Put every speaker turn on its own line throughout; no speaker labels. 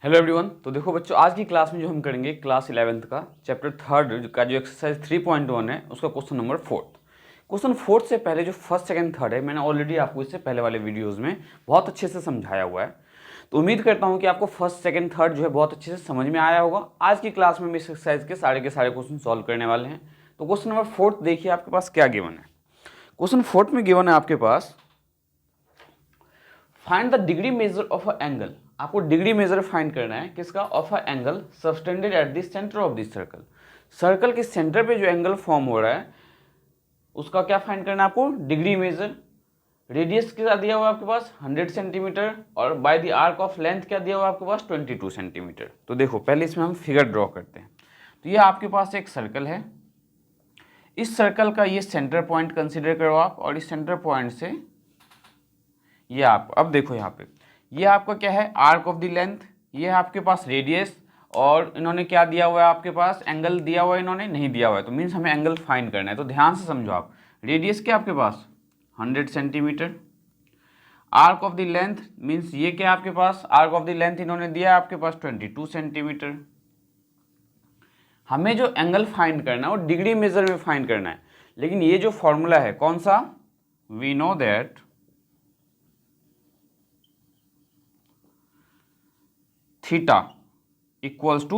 Hello everyone. तो देखो बच्चों, आज की क्लास में जो हम करेंगे क्लास 11th का चैप्टर 3 का जो एक्सरसाइज 3.1 है उसका क्वेश्चन नंबर 4। क्वेश्चन 4 से पहले जो फर्स्ट सेकंड थर्ड है मैंने ऑलरेडी आपको इससे पहले वाले वीडियोस में बहुत अच्छे से समझाया हुआ है। तो उम्मीद करता हूँ कि आपको फर्स्ट सेकंड थर्ड जो है बहुत अच्छे से समझ में आया होगा। आज की क्लास में हम इस एक्सरसाइज के सारे क्वेश्चन सॉल्व करने वाले हैं। तो क्वेश्चन नंबर 4 देखिए आपके पास क्या गिवन है। क्वेश्चन 4 में गिवन है आपके पास find the degree measure of a angle. आपको डिग्री मेजर फाइंड करना है किसका, of a angle subtended at the centre of this circle. Circle के सेंटर पे जो एंगल फॉर्म हो रहा है उसका क्या फाइंड करना है आपको, डिग्री मेजर। रेडियस क्या दिया हुआ है आपके पास 100 सेंटीमीटर और by the arc of length क्या दिया हुआ है आपके पास 22 सेंटीमीटर। तो देखो पहले इसमें हम फिगर ड्रॉ करते हैं। तो ये आपके पास एक सर्कल है, इस सर्कल का ये सेंटर पॉइंट कंसिडर करो आप, और इस सेंटर पॉइंट से ये आप अब देखो यहाँ पे ये आपका क्या है, आर्क ऑफ द लेंथ, ये है आपके पास रेडियस, और इन्होंने क्या दिया हुआ है आपके पास, एंगल दिया हुआ है, इन्होंने नहीं दिया हुआ है। तो मीन्स हमें एंगल फाइंड करना है। तो ध्यान से समझो आप, रेडियस क्या आपके पास 100 centimetre, arc of the length means ये क्या आपके पास, आर्क ऑफ द लेंथ इन्होंने दिया है आपके पास 22 सेंटीमीटर। हमें जो एंगल फाइंड करना है वो डिग्री मेजर में फाइंड करना है, लेकिन ये जो फॉर्मूला है कौन सा, we know that theta equals to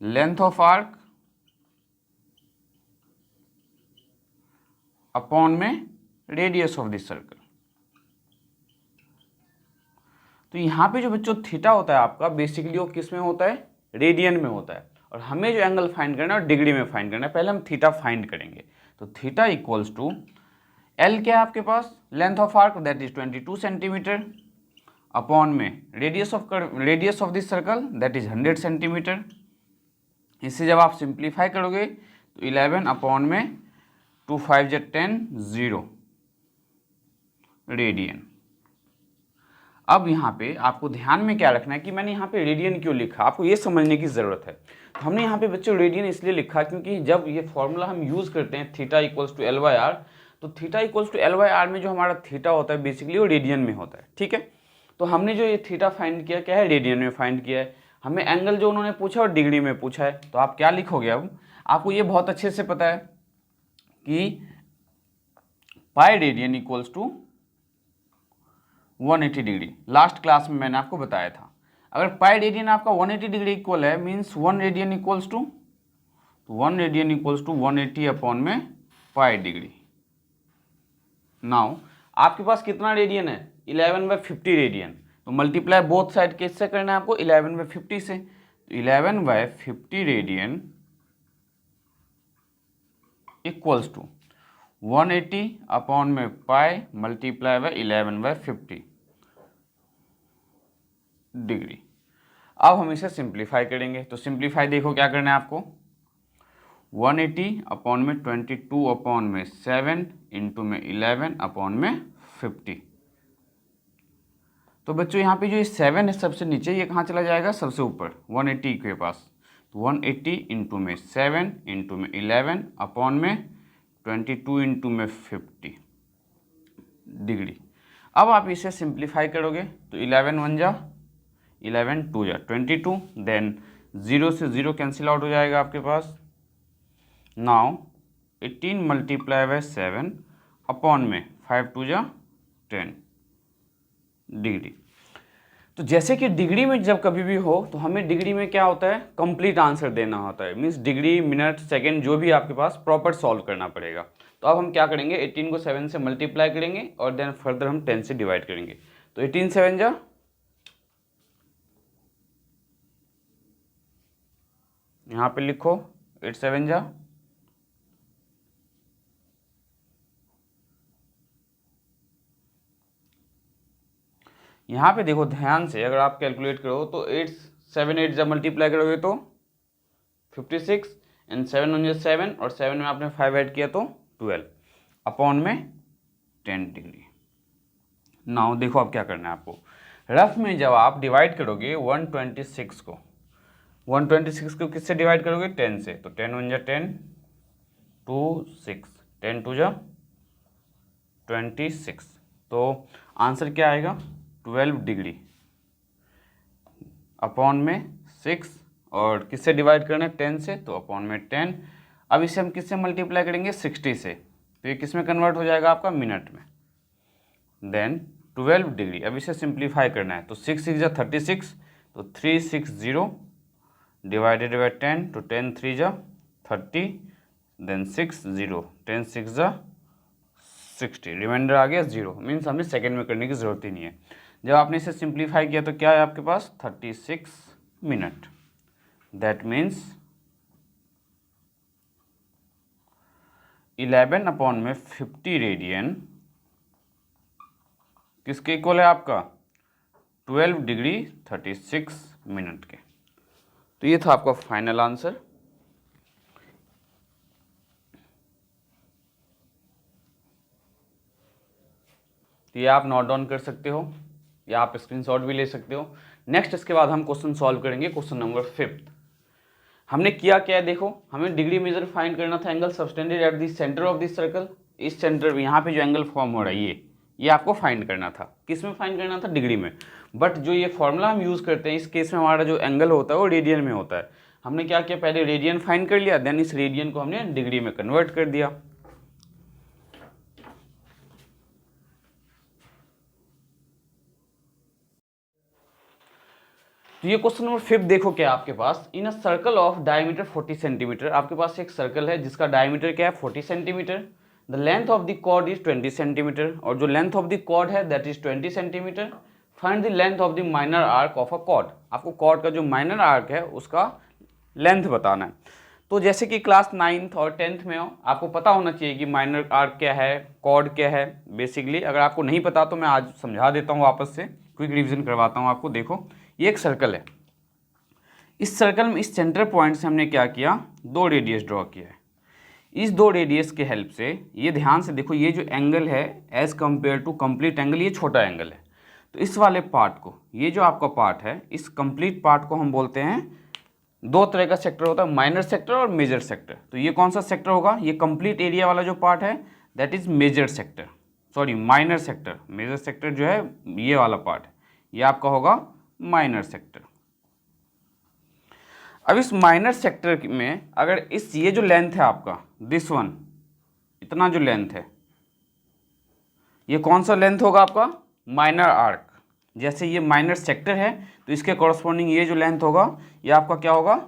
length of arc upon में रेडियस ऑफ दिस सर्कल। तो यहाँ पे जो बच्चों थीटा होता है आपका बेसिकली वो किस में होता है, रेडियन में होता है, और हमें जो एंगल फाइंड करना है और डिग्री में फाइंड करना है। पहले हम थीटा फाइंड करेंगे। तो थीटा इक्वल्स टू एल क्या है आपके पास, length of arc that is 22 centimetre upon में radius of this circle that is 100 centimetre. इससे जब आप सिंप्लीफाई करोगे तो 11 अपॉन में 2 5 जा 10 0 रेडियन। अब यहाँ पे आपको ध्यान में क्या रखना है कि मैंने यहाँ पे रेडियन क्यों लिखा, आपको ये समझने की ज़रूरत है। तो हमने यहाँ पे बच्चों रेडियन इसलिए लिखा क्योंकि जब ये फॉर्मूला हम यूज़ करते हैं theta equals to L by R, तो theta equals to L by R में जो हमारा थीटा होता है बेसिकली वो रेडियन में होता है। ठीक है, तो हमने जो ये थीटा फाइंड किया क्या है, रेडियन में फाइंड किया है। हमें एंगल जो उन्होंने पूछा और डिग्री में पूछा है। तो आप क्या लिखोगे, अब आपको ये बहुत अच्छे से पता है कि pi radian equals to 180 degree. Last class में मैंने आपको बताया था, अगर पाई रेडियन आपका 180 डिग्री इक्वल है means 1 radian equals to 180 upon में पाई डिग्री। नाउ आपके पास कितना रेडियन है, 11/50 रेडियन। तो मल्टीप्लाई बोथ साइड किससे करना है आपको, 11/50 से। तो 11/50 रेडियन इक्वल्स टू 180 अपॉन में पाई मल्टीप्लाई बाय 11/50 डिग्री। अब हम इसे सिंप्लीफाई करेंगे। तो सिंप्लीफाई देखो क्या करना है आपको, 180 अपॉन में 22 अपॉन में 7 इंटू में 11 अपॉन में 50। तो बच्चों यहाँ पे जो ये 7 है सबसे नीचे, ये कहाँ चला जाएगा, सबसे ऊपर 180 के पास। तो 180 इंटू में 7 इंटू में 11 अपॉन में 22 इंटू में 50 डिग्री। अब आप इसे सिंप्लीफाई करोगे तो 11 1 जा 11 2 जा 22, देन 0 से 0 कैंसिल आउट हो जाएगा आपके पास। नाउ 18 मल्टीप्लाई बाय 7 अपॉन में 5 2 जा 10 डिग्री। तो जैसे कि डिग्री में जब कभी भी हो तो हमें डिग्री में क्या होता है, कंप्लीट आंसर देना होता है। मीन्स डिग्री मिनट सेकेंड जो भी आपके पास प्रॉपर सॉल्व करना पड़ेगा। तो अब हम क्या करेंगे, 18 को 7 से मल्टीप्लाई करेंगे और देन फर्दर हम 10 से डिवाइड करेंगे। तो 18 7 जा, यहाँ पे लिखो 8 7 जा, यहाँ पे देखो ध्यान से, अगर आप कैलकुलेट करो तो 8 7 8 जब मल्टीप्लाई करोगे तो 56 एंड 7 1 7 और 7 में आपने 5 ऐड किया तो 12 अपॉन में 10 डिग्री। नाउ देखो अब क्या करना है आपको, रफ में जब आप डिवाइड करोगे 126 को किससे डिवाइड करोगे, 10 से। तो 10 1 जा 10 2 6 10 2 जा 26। तो आंसर क्या आएगा, 12 डिग्री। अपॉन में 6 और किससे डिवाइड करना है 10 से, तो अपॉन में 10। अब इसे हम किससे मल्टीप्लाई करेंगे 60 से, तो ये किस में कन्वर्ट हो जाएगा आपका मिनट में। देन 12 डिग्री, अब इसे सिंप्लीफाई करना है, तो 6 6 जा 36, तो 360 डिवाइडेड बाई 10, तो 10 3 जा 30, देन 60, 10 6 जा 60, रिमाइंडर आ गया 0, मीन्स हमें सेकेंड में करने की ज़रूरत ही नहीं है। जब आपने इसे सिंप्लीफाई किया तो क्या है आपके पास 36 मिनट। दैट मीन्स 11 अपॉन में 50 रेडियन किसके इक्वल है आपका 12 डिग्री 36 मिनट के। तो ये था आपका फाइनल आंसर। तो ये आप नोट डाउन कर सकते हो या आप स्क्रीनशॉट भी ले सकते हो। नेक्स्ट इसके बाद हम क्वेश्चन सॉल्व करेंगे, क्वेश्चन नंबर 5। हमने किया क्या है, देखो हमें डिग्री मेजर फाइंड करना था angle subtended at the centre of this circle. इस सेंटर यहाँ पे जो एंगल फॉर्म हो रहा है ये आपको फाइंड करना था। किस में फाइंड करना था, डिग्री में। बट जो ये फॉर्मूला हम यूज़ करते हैं इस केस में हमारा जो एंगल होता है वो रेडियन में होता है। हमने क्या किया, पहले रेडियन फाइंड कर लिया, देन इस रेडियन को हमने डिग्री में कन्वर्ट कर दिया। तो ये क्वेश्चन नंबर 5 देखो क्या आपके पास, in a circle of diameter 40 centimetre. आपके पास एक सर्कल है जिसका डायमीटर क्या है 40 centimetre. The length of the chord is 20 centimetre, और जो लेंथ ऑफ द कॉर्ड है that is 20 centimetre. Find the length of the minor arc of a chord. आपको कॉर्ड का जो माइनर आर्क है उसका लेंथ बताना है। तो जैसे कि क्लास 9th और 10th में हो, आपको पता होना चाहिए कि माइनर आर्क क्या है, कॉर्ड क्या है बेसिकली। अगर आपको नहीं पता तो मैं आज समझा देता हूँ, वापस से क्विक रिवीजन करवाता हूँ आपको। देखो ये एक सर्कल है, इस सर्कल में इस सेंटर पॉइंट से हमने क्या किया, 2 रेडियस ड्रॉ किया है। इस 2 रेडियस के हेल्प से ये ध्यान से देखो, ये जो एंगल है as compare to complete angle ये छोटा एंगल है। तो इस वाले पार्ट को, ये जो आपका पार्ट है इस कंप्लीट पार्ट को हम बोलते हैं, 2 तरह का सेक्टर होता है, माइनर सेक्टर और मेजर सेक्टर। तो ये कौन सा सेक्टर होगा, ये कंप्लीट एरिया वाला जो पार्ट है that is major sector, sorry minor sector. Major sector जो है ये वाला पार्ट है, ये आपका होगा माइनर सेक्टर। अब इस माइनर सेक्टर में अगर इस ये जो लेंथ है आपका दिस वन, इतना जो लेंथ है ये कौन सा लेंथ होगा आपका, माइनर आर्क। जैसे ये माइनर सेक्टर है तो इसके कॉरस्पॉन्डिंग ये जो लेंथ होगा ये आपका क्या होगा,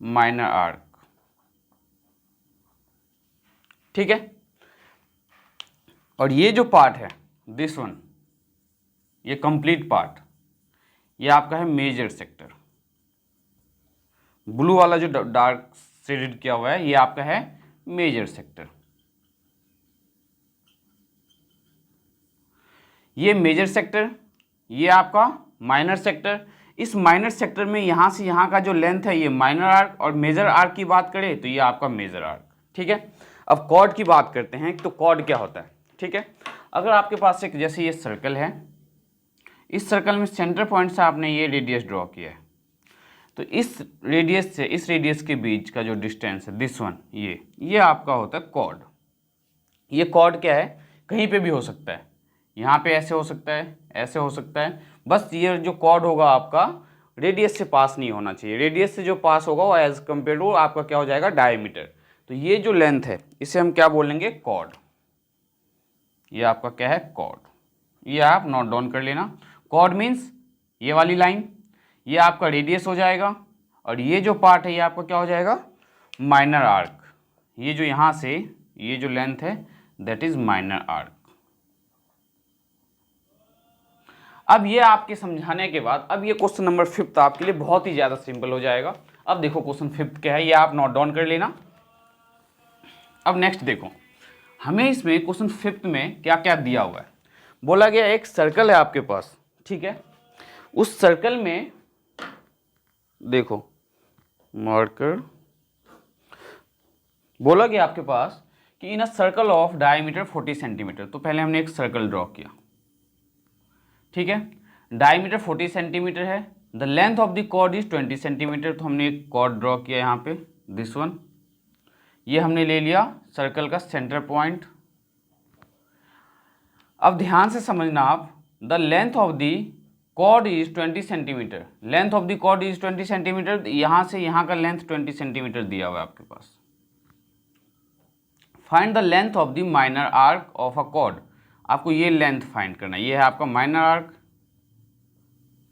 माइनर आर्क। ठीक है, और ये जो पार्ट है दिस वन, ये कंप्लीट पार्ट, ये आपका है मेजर सेक्टर। ब्लू वाला जो डार्क शेडेड किया हुआ है ये आपका है मेजर सेक्टर। ये मेजर सेक्टर, ये आपका माइनर सेक्टर। इस माइनर सेक्टर में यहाँ से यहाँ का जो लेंथ है ये माइनर आर्क, और मेजर आर्क की बात करें तो ये आपका मेजर आर्क। ठीक है, अब कॉर्ड की बात करते हैं, तो कॉर्ड क्या होता है। ठीक है, अगर आपके पास एक जैसे ये सर्कल है, इस सर्कल में सेंटर पॉइंट से आपने ये रेडियस ड्रॉ किया है, तो इस रेडियस से इस रेडियस के बीच का जो डिस्टेंस है दिस वन, ये आपका होता है कॉर्ड। ये कॉर्ड क्या है, कहीं पे भी हो सकता है, यहाँ पे ऐसे हो सकता है, ऐसे हो सकता है, बस ये जो कॉर्ड होगा आपका रेडियस से पास नहीं होना चाहिए। रेडियस से जो पास होगा वो एज कम्पेयर टू आपका क्या हो जाएगा, डायमीटर। तो ये जो लेंथ है इसे हम क्या बोलेंगे, कॉर्ड। ये आपका क्या है, कॉर्ड। ये आप नोट डाउन कर लेना। कॉर्ड मीन्स ये वाली लाइन, ये आपका रेडियस हो जाएगा, और ये जो पार्ट है ये आपका क्या हो जाएगा, माइनर आर्क। ये जो यहाँ से ये जो लेंथ है दैट इज माइनर आर्क। अब ये आपके समझाने के बाद अब ये क्वेश्चन नंबर 5 आपके लिए बहुत ही ज़्यादा सिंपल हो जाएगा। अब देखो क्वेश्चन 5 क्या है, ये आप नोट डाउन कर लेना। अब नेक्स्ट देखो, हमें इसमें क्वेश्चन 5 में क्या क्या दिया हुआ है। बोला गया एक सर्कल है आपके पास, ठीक है, उस सर्कल में देखो मार्कर, बोला गया आपके पास कि in a circle of diameter 40 centimetre. तो पहले हमने एक सर्कल ड्रॉ किया, ठीक है, डायमीटर 40 सेंटीमीटर है। The length of the chord is 20 centimetre. तो हमने एक कॉर्ड ड्रॉ किया यहाँ पे दिस वन, ये हमने ले लिया सर्कल का सेंटर पॉइंट। अब ध्यान से समझना आप, the length of the chord is 20 centimetre, length of the chord is 20 centimetre, यहाँ से यहाँ का लेंथ 20 सेंटीमीटर दिया हुआ है आपके पास। Find the length of the minor arc of a chord, आपको ये लेंथ फाइंड करना है, ये है आपका माइनर आर्क,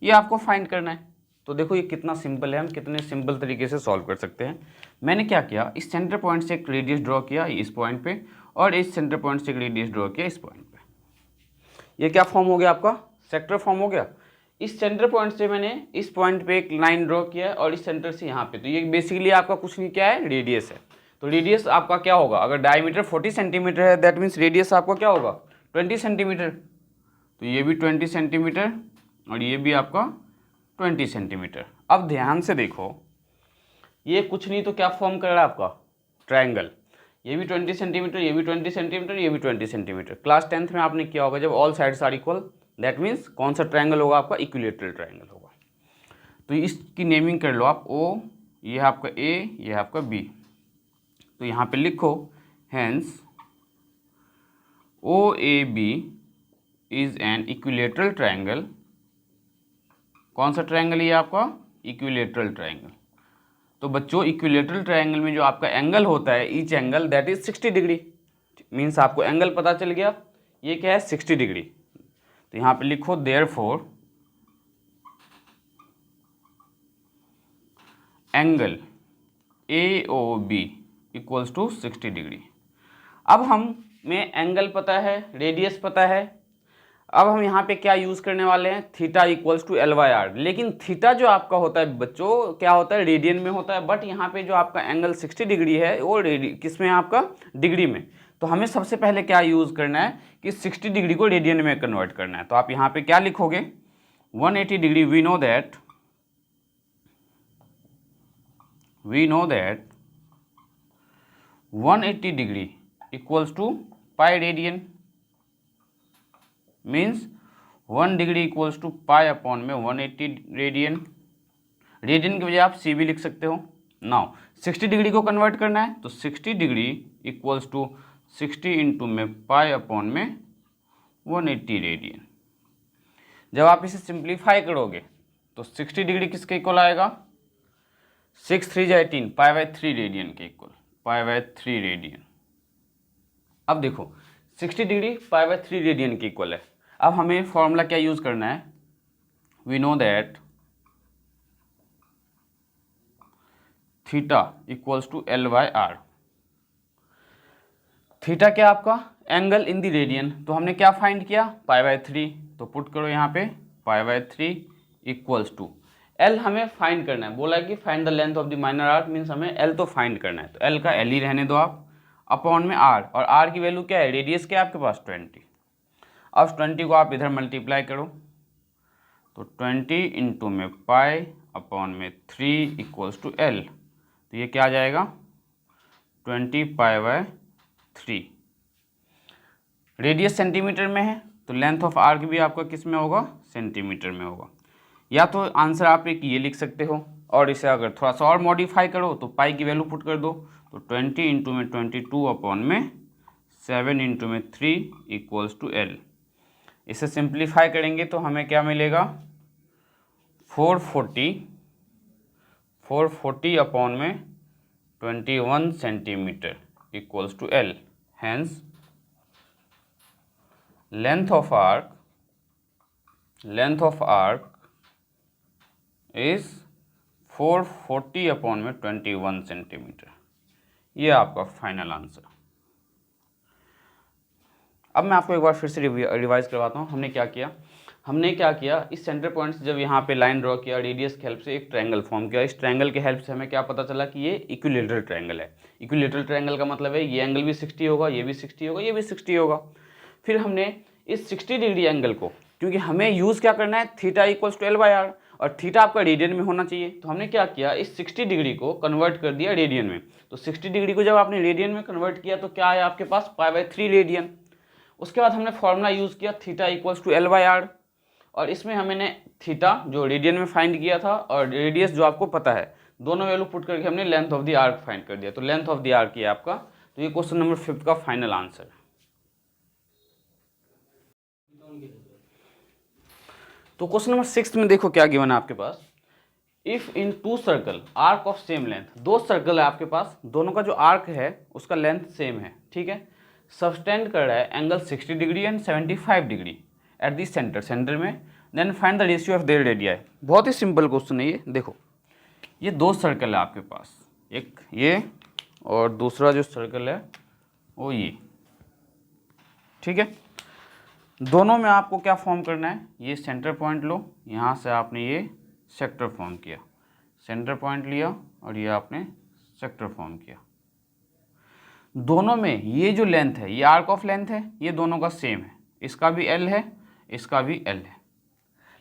ये आपको फाइंड करना है। तो देखो ये कितना सिंपल है, हम कितने सिंपल तरीके से सॉल्व कर सकते हैं। मैंने क्या किया, इस सेंटर पॉइंट से एक रेडियस ड्रॉ किया इस पॉइंट पे, और इस सेंटर पॉइंट से एक रेडियस ड्रॉ किया इस पॉइंट पे। ये क्या फॉर्म हो गया आपका, सेक्टर फॉर्म हो गया। इस सेंटर पॉइंट से मैंने इस पॉइंट पे एक लाइन ड्रॉ किया और इस सेंटर से यहाँ पे, तो ये बेसिकली आपका कुछ नहीं क्या है, रेडियस है। तो रेडियस आपका क्या होगा, अगर डायमीटर 40 सेंटीमीटर है दैट मीन्स रेडियस आपका क्या होगा 20 सेंटीमीटर। तो ये भी 20 सेंटीमीटर और ये भी आपका 20 सेंटीमीटर। अब ध्यान से देखो, ये कुछ नहीं तो क्या फॉर्म कर रहा है आपका, ट्रायंगल। ये भी 20 सेंटीमीटर, ये भी 20 सेंटीमीटर, ये भी 20 सेंटीमीटर। क्लास 10th में आपने किया होगा, जब all sides are equal that means कौन सा ट्रायंगल होगा आपका, इक्विलेटरल ट्रायंगल होगा। तो इसकी नेमिंग कर लो आप, ओ ये है आपका ए, ये है आपका बी। तो यहाँ पे लिखो hence O A B is an equilateral triangle. कौन सा ट्रायंगल ये आपका, इक्विलेटरल ट्रायंगल। तो बच्चों इक्विलेटरल ट्रायंगल में जो आपका एंगल होता है, each angle that is 60 degree. Means आपको एंगल पता चल गया, ये क्या है 60 डिग्री। तो यहाँ पे लिखो therefore angle A O B equals to 60 degree. अब हमें एंगल पता है, रेडियस पता है, अब हम यहाँ पे क्या यूज़ करने वाले हैं, theta equals to L by R. लेकिन थीटा जो आपका होता है बच्चों क्या होता है, रेडियन में होता है, बट यहाँ पे जो आपका एंगल 60 डिग्री है वो किस में है आपका, डिग्री में। तो हमें सबसे पहले क्या यूज़ करना है कि 60 डिग्री को रेडियन में कन्वर्ट करना है। तो आप यहाँ पे क्या लिखोगे, 180 degree, we know that 180 degree equals to pi radian. Means 1 degree equals to pi upon में 180 रेडियन। रेडियन की वजह आप सी भी लिख सकते हो। नाउ 60 डिग्री को कन्वर्ट करना है, तो 60 डिग्री इक्वल्स टू 60 इंटू में पाई अपॉन में 180 रेडियन। जब आप इसे सिंप्लीफाई करोगे तो 60 डिग्री किसके इक्वल आएगा, 6 3 जा 18, पाई बाई 3 रेडियन के इक्वल, पाई बाई 3 रेडियन। अब देखो 60 डिग्री पाई बाई 3 रेडियन के इक्वल है। अब हमें फॉर्मूला क्या यूज करना है, we know that theta equals to L by R. Theta क्या आपका एंगल इन द रेडियन, तो हमने क्या फाइंड किया, पाई बाई 3। तो पुट करो यहाँ पे pi by 3 equals to L हमें फाइंड करना है। बोला है कि find the length of the minor arc, means हमें एल तो फाइंड करना है, तो एल का एल ही रहने दो आप, अपॉन में आर, और आर की वैल्यू क्या है, रेडियस क्या है आपके पास 20। अब 20 को आप इधर मल्टीप्लाई करो, तो 20 इंटू में पाई अपॉन में 3 इक्वल्स टू एल। तो ये क्या आ जाएगा 20 पाई बाय 3। रेडियस सेंटीमीटर में है तो लेंथ ऑफ आर्क भी आपका किस में होगा, सेंटीमीटर में होगा। या तो आंसर आप एक ये लिख सकते हो, और इसे अगर थोड़ा सा और मॉडिफाई करो तो पाई की वैल्यू पुट कर दो, तो 20 इंटू में 22 अपॉन में 7 इंटू में 3 इक्वल्स टू एल। इसे सिंप्लीफाई करेंगे तो हमें क्या मिलेगा 440 अपॉन में 21 centimetre equals to L. Hence length of arc is 440 upon में 21 सेंटीमीटर। ये आपका फाइनल आंसर। अब मैं आपको एक बार फिर से रिवाइज करवाता हूँ। हमने क्या किया, इस सेंटर पॉइंट से जब यहाँ पे लाइन ड्रॉ किया, रेडियस की हेल्प से एक ट्रायंगल फॉर्म किया। इस ट्रायंगल के हेल्प से हमें क्या पता चला कि ये इक्विलेटरल ट्रायंगल है। इक्विलेटरल ट्रायंगल का मतलब है ये एंगल भी 60 होगा, ये भी 60 होगा, ये भी 60 होगा। फिर हमने इस 60 डिग्री एंगल को, क्योंकि हमें यूज़ क्या करना है, theta equals to L by R, और थीटा आपका रेडियन में होना चाहिए। तो हमने क्या किया, इस 60 डिग्री को कन्वर्ट कर दिया रेडियन में। तो 60 डिग्री को जब आपने रेडियन में कन्वर्ट किया तो क्या है आपके पास, पाई बाई 3 रेडियन। उसके बाद हमने फॉर्मूला यूज़ किया theta equals to L by R, और इसमें हमने थीटा जो रेडियन में फाइंड किया था और रेडियस जो आपको पता है, दोनों वैल्यू पुट करके हमने length of the arc find कर दिया। तो लेंथ ऑफ द आर्क ये आपका, तो ये क्वेश्चन नंबर 5 का फाइनल आंसर है। तो क्वेश्चन नंबर 6 में देखो क्या गिवन है आपके पास, if in two circle arc of same length, दो सर्कल है आपके पास, दोनों का जो आर्क है उसका लेंथ सेम है, ठीक है, सबटेंड कर रहा है angle 60 degree and 75 degree at the centre, centre में, then find the ratio of their radii. बहुत ही सिंपल क्वेश्चन है ये। देखो ये दो सर्कल है आपके पास, एक ये और दूसरा जो सर्कल है वो ये, ठीक है। दोनों में आपको क्या फॉर्म करना है, ये सेंटर पॉइंट लो, यहाँ से आपने ये सेक्टर फॉर्म किया, सेंटर पॉइंट लिया और ये आपने सेक्टर फॉर्म किया। दोनों में ये जो लेंथ है, ये आर्क ऑफ लेंथ है, ये दोनों का सेम है, इसका भी एल है, इसका भी एल है,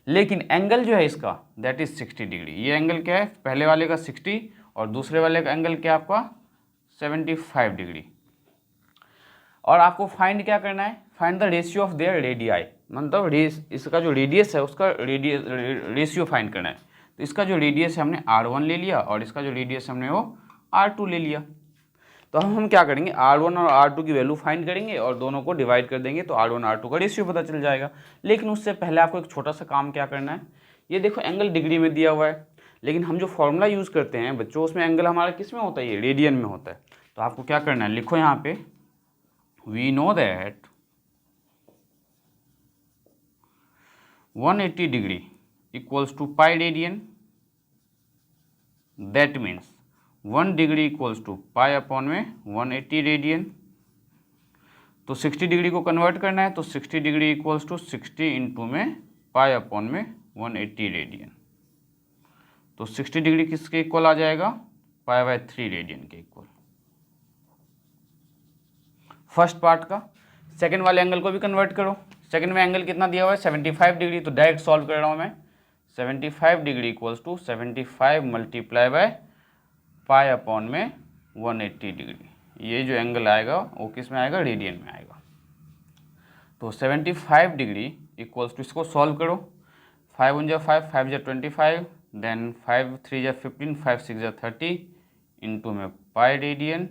लेकिन एंगल जो है इसका दैट इज 60 डिग्री। ये एंगल क्या है, पहले वाले का 60 और दूसरे वाले का एंगल क्या आपका 75 डिग्री। और आपको फाइंड क्या करना है, find the ratio of their radii, मतलब इसका जो रेडियस है उसका रेशियो फाइंड करना है। तो इसका जो रेडियस है हमने R1 ले लिया और इसका जो रेडियस हमने वो R2 ले लिया। तो हम क्या करेंगे, R1 और R2 की वैल्यू फाइंड करेंगे और दोनों को डिवाइड कर देंगे, तो R1 R2 का रेशियो पता चल जाएगा। लेकिन उससे पहले आपको एक छोटा सा काम क्या करना है, ये देखो एंगल डिग्री में दिया हुआ है, लेकिन हम जो फॉर्मूला यूज़ करते हैं बच्चों उसमें एंगल हमारा किस में होता है, ये रेडियन में होता है। तो आपको क्या करना है, लिखो यहाँ पे we know that 180 degree equals to pi radian, that means 1 degree equals to pi upon में 180 रेडियन। तो 60 डिग्री को कन्वर्ट करना है, तो 60 डिग्री इक्वल्स टू 60 इंटू में पाई अपॉन में 180 रेडियन। तो 60 डिग्री किसके इक्वल आ जाएगा, पाई बाय 3 रेडियन के इक्वल। फर्स्ट पार्ट का। सेकंड वाले एंगल को भी कन्वर्ट करो, सेकंड में एंगल कितना दिया हुआ है 75 डिग्री, तो डायरेक्ट सॉल्व कर रहा हूँ मैं। 75 degree equals to 75 multiply by pi upon में 180 डिग्री। ये जो एंगल आएगा वो किस में आएगा, रेडियन में आएगा। तो 75 डिग्री इक्वल्स टू, इसको सॉल्व करो, 5 × 5 5 × 25, देन 5 3 × 15 5 6 × 30 इंटू में पाई रेडियन।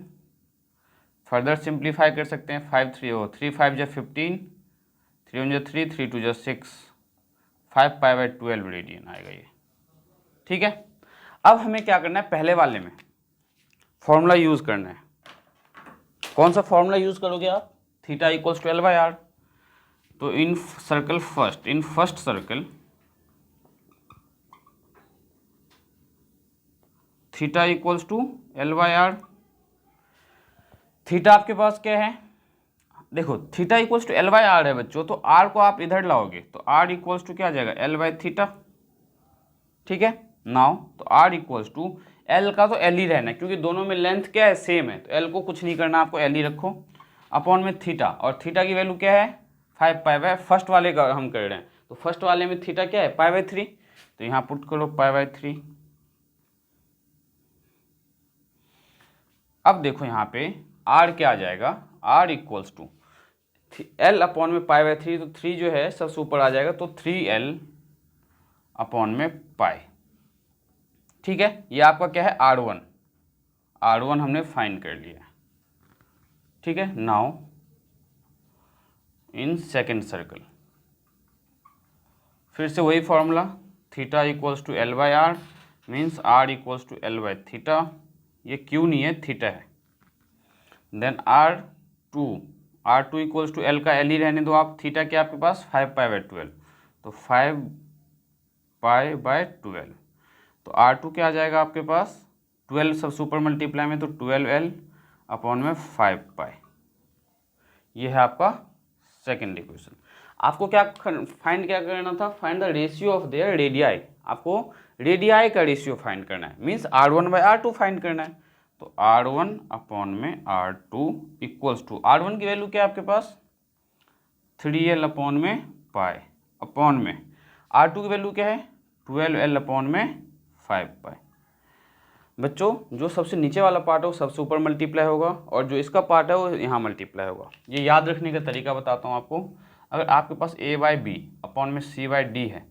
फर्दर सिंप्लीफाई कर सकते हैं, 5 3 हो 3 5 × 15, 3 × 3 3 2 × 6, 5 पाई बाय 12 रेडियन आएगा ये, ठीक है। अब हमें क्या करना है, पहले वाले में फॉर्मूला यूज़ करना है। कौन सा फॉर्मूला यूज़ करोगे आप, थीटा इक्वल्स टू L/R। तो in circle first, in first circle theta equals to L/R। Theta आपके पास क्या है, देखो थीटा इक्वल्स टू L/R है बच्चों, तो R को आप इधर लाओगे तो R इक्वल्स टू क्या आ जाएगा, L/थीटा, ठीक है। नाउ तो R इक्वल्स टू, L का तो L ही रहना है क्योंकि दोनों में लेंथ क्या है, सेम है, तो L को कुछ नहीं करना, आपको L ही रखो, अपॉन में थीटा, और थीटा की वैल्यू क्या है 5 पाई बाय, फर्स्ट वाले का हम कर रहे हैं, तो फर्स्ट वाले में थीटा क्या है पाई बाय 3, तो यहाँ पुट करो पाई बाय 3। अब देखो यहाँ पे R क्या आ जाएगा, R equals to L upon में पाई बाय 3, तो 3 जो है सबसे ऊपर आ जाएगा, तो 3L अपॉन में पाई, ठीक है। ये आपका क्या है R1, R1 हमने फाइंड कर लिया, ठीक है। नाउ इन सेकेंड सर्कल फिर से वही formula, theta equals to L/R means R equals to L/थीटा, ये क्यू नहीं है थीटा है, then R2 equals to L का L ही रहने दो आप, थीटा क्या आपके पास 5 पाई बाय 12, तो 5 पाई बाय 12, तो R2 क्या आ जाएगा आपके पास 12 सबसे ऊपर मल्टीप्लाई में, तो 12L अपॉन में 5 पाई। ये है आपका सेकेंड इक्वेशन। आपको क्या फाइंड क्या करना था, find the ratio of their radii, आपको रेडियाई का रेशियो फाइंड करना है, means R1 bye R2 find करना है। तो R1 अपॉन में R2 इक्वल्स टू, R1 की वैल्यू क्या है आपके पास 3L अपॉन में पाई, अपॉन में R2 की वैल्यू क्या है 12L अपॉन में 5 पाई। बच्चों जो सबसे नीचे वाला पार्ट है वो सबसे ऊपर मल्टीप्लाई होगा और जो इसका पार्ट है वो यहाँ मल्टीप्लाई होगा। ये याद रखने का तरीका बताता हूँ आपको। अगर आपके पास A/B अपॉन में C/D है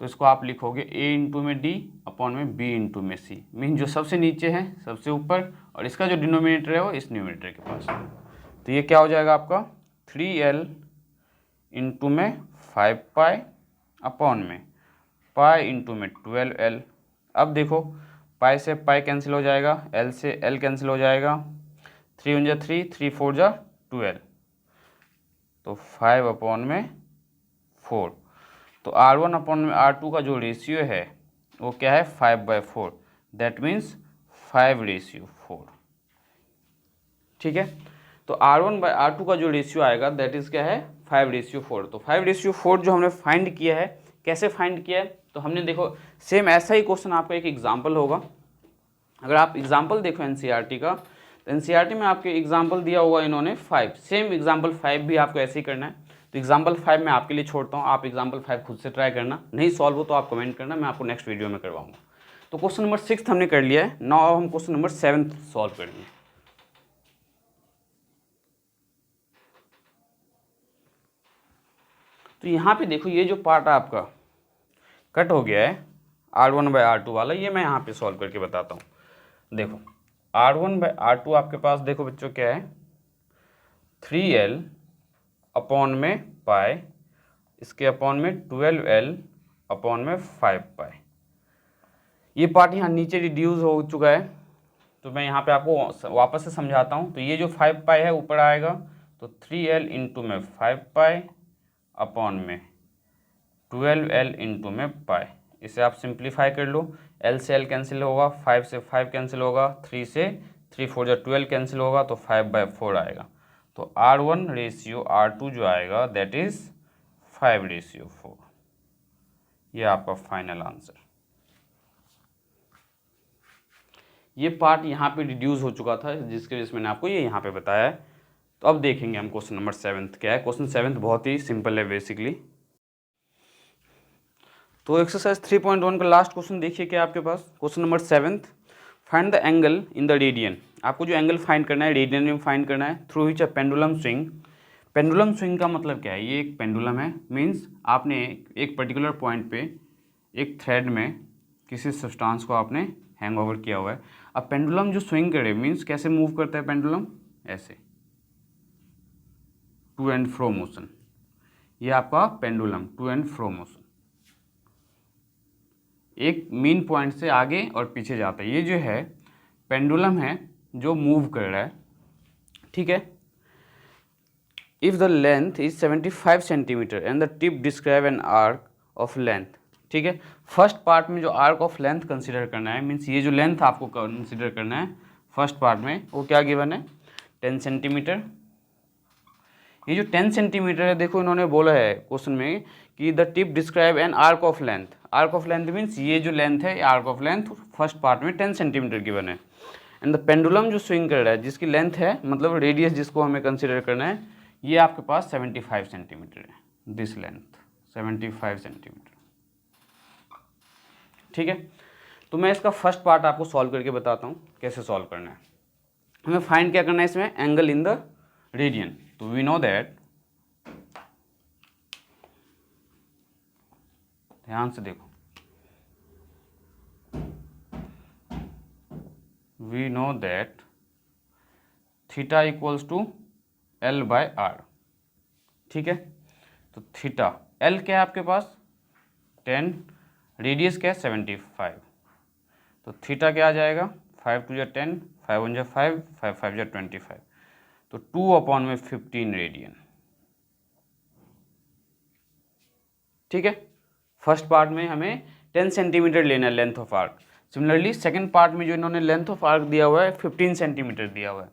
तो इसको आप लिखोगे A इंटू में D अपॉन में B इंटू में C, मीन जो सबसे नीचे है सबसे ऊपर और इसका जो डिनोमिनेटर है वो इस न्यूमिनेटर के पास। तो ये क्या हो जाएगा आपका 3L इंटू में 5 पाई अपॉन में पाई इंटू में 12L। अब देखो पाई से पाई कैंसिल हो जाएगा, L से L कैंसिल हो जाएगा, 3 × 3, 3 × 4 = 12, तो 5 अपॉन में 4। तो R1 अपॉन में R2 का जो रेशियो है वो क्या है 5/4, दैट मीन्स 5:4। ठीक है, तो R1/R2 का जो रेशियो आएगा दैट इज़ क्या है 5:4। तो 5:4 जो हमने फाइंड किया है, कैसे फाइंड किया है, तो हमने देखो सेम ऐसा ही क्वेश्चन आपका एक एग्जाम्पल होगा। अगर आप एग्जाम्पल देखो एनसीईआरटी का, तो एनसीईआरटी में आपके एग्जाम्पल दिया होगा इन्होंने 5, सेम एग्जाम्पल 5 भी आपको ऐसे ही करना है। तो एग्जाम्पल 5 मैं आपके लिए छोड़ता हूँ, आप एग्जाम्पल 5 खुद से ट्राई करना, नहीं सॉल्व हो तो आप कमेंट करना, मैं आपको नेक्स्ट वीडियो में करवाऊंगा। तो क्वेश्चन नंबर 6 हमने कर लिया है, नाउ अब हम क्वेश्चन नंबर 7 सॉल्व करेंगे। तो यहाँ पे देखो ये जो पार्ट आपका कट हो गया है R1/R2 वाला, ये मैं यहाँ पे सॉल्व करके बताता हूँ। देखो R1/R2 आपके पास देखो बच्चों क्या है 3L अपॉन में पाई, इसके अपॉन में 12L अपॉन में 5 पाई। ये पार्ट यहाँ नीचे रिड्यूस हो चुका है, तो मैं यहाँ पे आपको वापस से समझाता हूँ। तो ये जो 5 पाई है ऊपर आएगा, तो 3L इंटू में 5 पाई अपॉन में 12L इंटू में पाई। इसे आप सिंप्लीफाई कर लो, L से L कैंसिल होगा, 5 से 5 कैंसिल होगा, 3 से 3 4 = 12 कैंसिल होगा, तो 5/4 आएगा। तो R1/R2 जो आएगा दैट इज़ 5:4। ये आपका फाइनल आंसर। ये पार्ट यहाँ पे रिड्यूस हो चुका था, जिसके वजह से मैंने आपको ये यहाँ पे बताया है। तो अब देखेंगे हम क्वेश्चन नंबर 7 क्या है। क्वेश्चन 7 बहुत ही सिंपल है बेसिकली। तो एक्सरसाइज 3.1 का लास्ट क्वेश्चन देखिए क्या आपके पास। Question number 7, find the angle in the radian. आपको जो एंगल फाइंड करना है रेडियन में फाइंड करना है, through which a pendulum swing. Pendulum swing का मतलब क्या है, ये एक पेंडुलम है, मीन्स आपने एक पर्टिकुलर पॉइंट पे एक थ्रेड में किसी सब्सटेंस को आपने हैंग ओवर किया हुआ है। अब पेंडुलम जो स्विंग करे मीन्स कैसे मूव करता है पेंडुलम, ऐसे टू एंड फ्रो मोशन। ये आपका pendulum to and fro motion, एक मेन पॉइंट से आगे और पीछे जाता है। ये जो है पेंडुलम है जो मूव कर रहा है, ठीक है। If the length is 75 centimetre and the tip describe an arc of length, ठीक है। फर्स्ट पार्ट में जो आर्क ऑफ लेंथ कंसिडर करना है, मीन्स ये जो लेंथ आपको कंसिडर करना है फर्स्ट पार्ट में, वो क्या गिवन है 10 सेंटीमीटर। ये जो 10 सेंटीमीटर है, देखो इन्होंने बोला है क्वेश्चन में कि the tip describe an arc of length. Arc of length means ये जो लेंथ है, arc of length first part में 10 सेंटीमीटर गिवन है। एंड द पेंडुलम जो स्विंग कर रहा है, जिसकी लेंथ है मतलब रेडियस जिसको हमें कंसिडर करना है, ये आपके पास 75 सेंटीमीटर है। दिस लेंथ 75 सेंटीमीटर, ठीक है। तो मैं इसका फर्स्ट पार्ट आपको सॉल्व करके बताता हूँ कैसे सॉल्व करना है। हमें फाइंड क्या करना है इसमें, एंगल इन द रेडियन। तो वी नो दैट, ध्यान से देखो, we know that theta equals to L/R, ठीक है। तो थीटा L क्या है आपके पास 10, रेडियस क्या है 75, तो थीटा क्या आ जाएगा 5 × 10, 5 × 5, 5 × 5 = 25, तो 2/15 रेडियन, ठीक है। फर्स्ट पार्ट में हमें 10 सेंटीमीटर लेना है length of arc. Similarly second part में जो इन्होंने लेंथ ऑफ आर्क दिया हुआ है 15 सेंटीमीटर दिया हुआ है,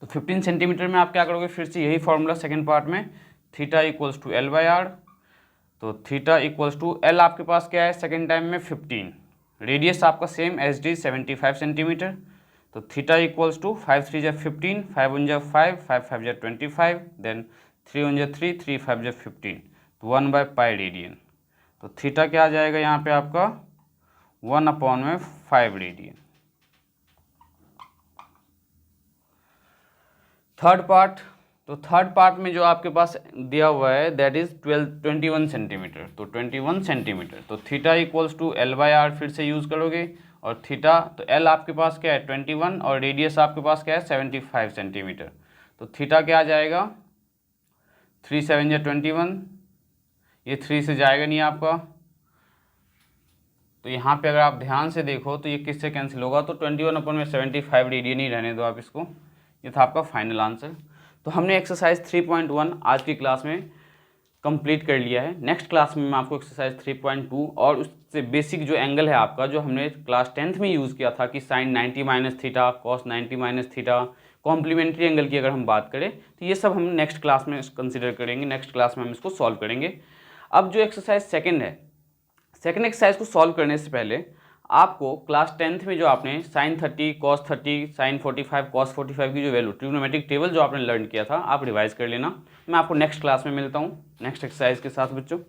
तो 15 सेंटीमीटर में आप क्या करोगे, फिर से यही फॉर्मूला सेकंड पार्ट में, थीटा इक्वल्स टू L/R। तो थीटा इक्वल्स टू L आपके पास क्या है सेकंड टाइम में 15, रेडियस आपका सेम एज डी 75 सेंटीमीटर। तो थीटा इक्वल्स टू 5 × 3 = 15, 5 × 5, 5 × 5 = 25, देन 3 × 3, 3 × 5 = 15, तो 1/π रेडियन। तो थीटा क्या आ जाएगा यहाँ पे आपका 1/5 रेडियन। थर्ड पार्ट, तो थर्ड पार्ट में जो आपके पास दिया हुआ है दैट इज 21 सेंटीमीटर, तो 21 सेंटीमीटर, तो थीटा इक्वल्स टू L/R फिर से यूज़ करोगे, और थीटा तो L आपके पास क्या है 21 और रेडियस आपके पास क्या है 75 सेंटीमीटर, तो थीटा क्या आ जाएगा 3 × 7 = 21, ये 3 से जाएगा नहीं आपका, तो यहाँ पे अगर आप ध्यान से देखो तो ये किससे कैंसिल होगा, तो 21/75 रेडियन ही रहने दो आप इसको। ये था आपका फाइनल आंसर। तो हमने एक्सरसाइज 3.1 आज की क्लास में कंप्लीट कर लिया है। नेक्स्ट क्लास में मैं आपको एक्सरसाइज 3.2 और उससे बेसिक जो एंगल है आपका, जो हमने क्लास 10th में यूज़ किया था कि sine 90 minus theta, cos 90 minus theta, complementary angle की अगर हम बात करें तो ये सब हम नेक्स्ट क्लास में कंसिडर करेंगे। नेक्स्ट क्लास में हम इसको सॉल्व करेंगे। अब जो एक्सरसाइज सेकेंड है, सेकेंड एक्सरसाइज को सॉल्व करने से पहले आपको क्लास 10th में जो आपने साइन 30, कॉस 30, साइन 45, कॉस 45 की जो वैल्यू ट्रिग्नोमेट्रिक टेबल जो आपने लर्न किया था, आप रिवाइज कर लेना। मैं आपको नेक्स्ट क्लास में मिलता हूँ नेक्स्ट एक्सरसाइज के साथ बच्चों।